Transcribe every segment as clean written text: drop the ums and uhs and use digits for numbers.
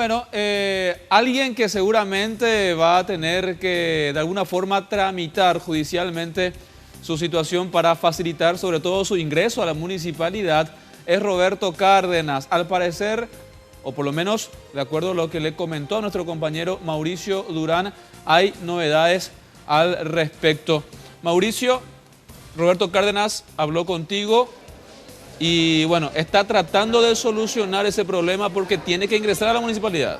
Bueno, alguien que seguramente va a tener que de alguna forma tramitar judicialmente su situación para facilitar sobre todo su ingreso a la municipalidad es Roberto Cárdenas. Al parecer, o por lo menos de acuerdo a lo que le comentó a nuestro compañero Mauricio Durán, hay novedades al respecto. Mauricio, Roberto Cárdenas habló contigo y bueno, está tratando de solucionar ese problema porque tiene que ingresar a la municipalidad.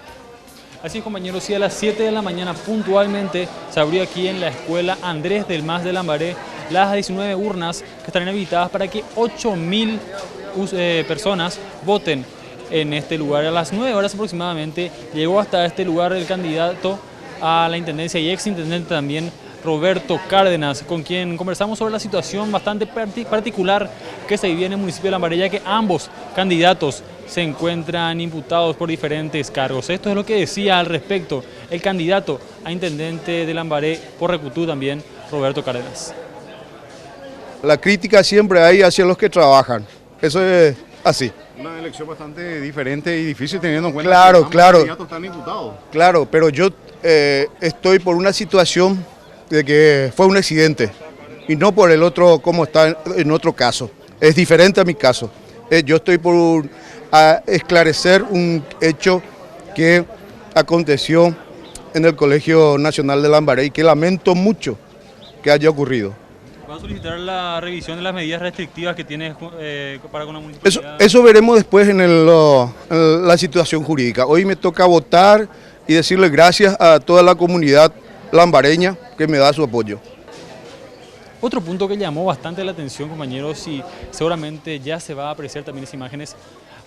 Así es, compañeros, sí, a las 7 de la mañana puntualmente se abrió aquí en la escuela Andrés del Mas de Lambaré las 19 urnas que estarán habilitadas para que 8.000 personas voten en este lugar. A las 9 horas aproximadamente llegó hasta este lugar el candidato a la intendencia y exintendente también, Roberto Cárdenas, con quien conversamos sobre la situación bastante particular que se vivía en el municipio de Lambaré, ya que ambos candidatos se encuentran imputados por diferentes cargos. Esto es lo que decía al respecto el candidato a intendente de Lambaré por Recutú también, Roberto Cárdenas. La crítica siempre hay hacia los que trabajan, eso es así. Una elección bastante diferente y difícil teniendo en cuenta que ambos candidatos están imputados. Claro, pero yo estoy por una situación de que fue un accidente y no por el otro como está en otro caso. Es diferente a mi caso. Yo estoy por esclarecer un hecho que aconteció en el Colegio Nacional de Lambaré y que lamento mucho que haya ocurrido. ¿Va a solicitar la revisión de las medidas restrictivas que tiene para con la municipalidad? Eso veremos después en la situación jurídica. Hoy me toca votar y decirle gracias a toda la comunidad lambareña que me da su apoyo. Otro punto que llamó bastante la atención, compañeros, y seguramente ya se va a apreciar también esas imágenes,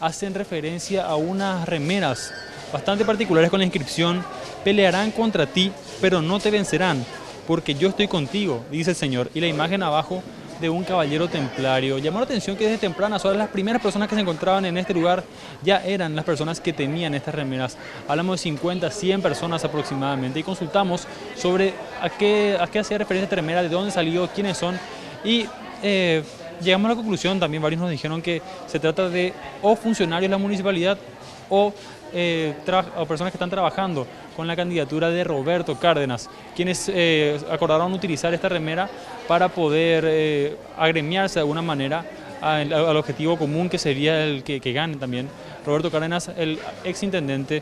hacen referencia a unas remeras bastante particulares con la inscripción: pelearán contra ti, pero no te vencerán, porque yo estoy contigo, dice el Señor. Y la imagen abajo de un caballero templario. Llamó la atención que desde tempranas horas las primeras personas que se encontraban en este lugar ya eran las personas que tenían estas remeras. Hablamos de 50, 100 personas aproximadamente y consultamos sobre a qué hacía referencia esta remera, de dónde salió, quiénes son, y llegamos a la conclusión, también varios nos dijeron que se trata de o funcionarios de la municipalidad o personas que están trabajando con la candidatura de Roberto Cárdenas, quienes acordaron utilizar esta remera para poder agremiarse de alguna manera al objetivo común, que sería el que gane también Roberto Cárdenas, el exintendente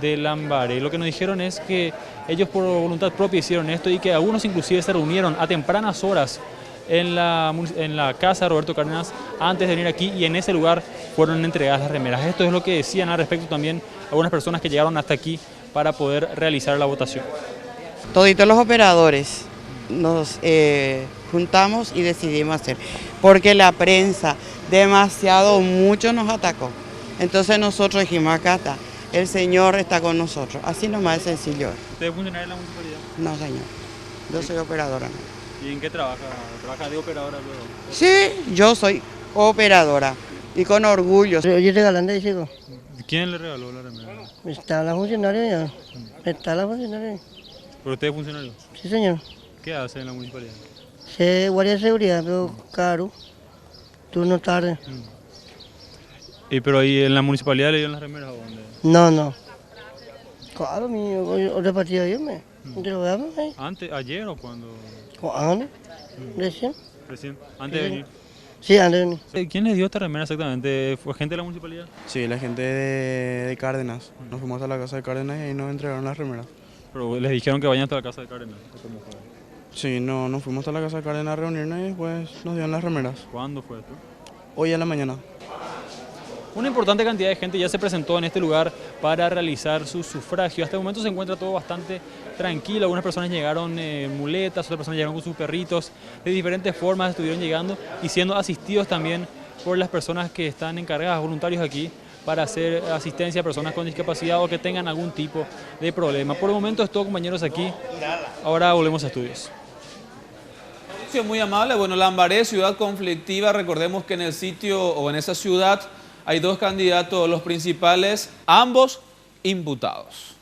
de Lambaré. Lo que nos dijeron es que ellos por voluntad propia hicieron esto y que algunos inclusive se reunieron a tempranas horas en la casa de Roberto Cárdenas antes de venir aquí, y en ese lugar fueron entregadas las remeras. Esto es lo que decían al respecto también algunas personas que llegaron hasta aquí para poder realizar la votación. Toditos los operadores nos juntamos y decidimos hacer, porque la prensa mucho nos atacó. Entonces nosotros dijimos, acá está, el Señor está con nosotros, así nomás es sencillo. ¿Usted es funcionario de la municipalidad? No, señor, yo soy operadora. ¿Y en qué trabaja? ¿Trabaja de operadora luego? Sí, yo soy operadora y con orgullo. Yo estoy galante, chico. ¿Quién le regaló la remera? Está la funcionaria ya. Está la funcionaria. ¿Pero usted es funcionario? Sí, señor. ¿Qué hace en la municipalidad? Sí, guardia de seguridad, pero caro. Turno tarde. ¿Y pero ahí en la municipalidad le dieron las remeras o dónde? No. Claro, otra partida yo me. ¿Te lo veamos ahí? ¿Antes, ayer o cuando? ¿Cuándo? ¿Recién? Recién, antes de venir. Sí, antes de venir. ¿Quién les dio esta remera exactamente? ¿Fue gente de la municipalidad? Sí, la gente de Cárdenas. Nos fuimos a la casa de Cárdenas y ahí nos entregaron las remeras. ¿Pero les dijeron que vayan hasta la casa de Cárdenas? ¿Cómo fue? Sí, nos fuimos a la casa de Cárdenas a reunirnos y después nos dieron las remeras. ¿Cuándo fue esto? Hoy a la mañana. Una importante cantidad de gente ya se presentó en este lugar para realizar su sufragio. Hasta el momento se encuentra todo bastante tranquilo. Algunas personas llegaron en muletas, otras personas llegaron con sus perritos. De diferentes formas estuvieron llegando y siendo asistidos también por las personas que están encargadas, voluntarios aquí, para hacer asistencia a personas con discapacidad o que tengan algún tipo de problema. Por el momento es todo, compañeros, aquí. Ahora volvemos a estudios. Muy amable. Bueno, Lambaré, ciudad conflictiva. Recordemos que en el sitio o en esa ciudad hay dos candidatos, los principales, ambos imputados.